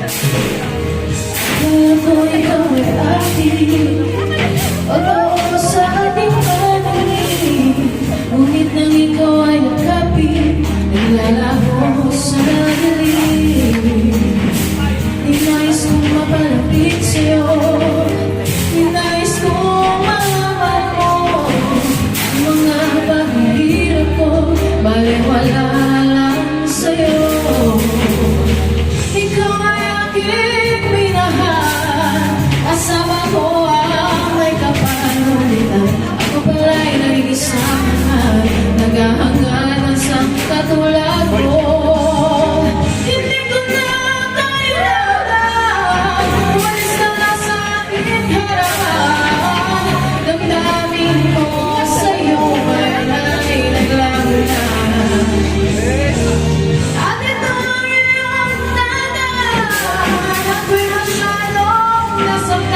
Kaya ko ikaw ay akin, pag-oo sa ating paningin. Ngunit nang ikaw ay nakapit, naglalaho sa dilim. Ninais kong mapalapit sa'yo, ninais kong malaman mo ang mga paghihirap ko, baliwala lang sa'yo. Ikaw ay aking minahal, kasama ko ang may kapanulitan. Ako pala'y nag-iisang mahal, naghahangad sa katulad mo. Hindi ko na kailangan, umalis ka na sa aking harapan. Damdamin mo sa'yo ay naglago na. At ito ang iyong tandaan, ako'y masyadong nasaktan.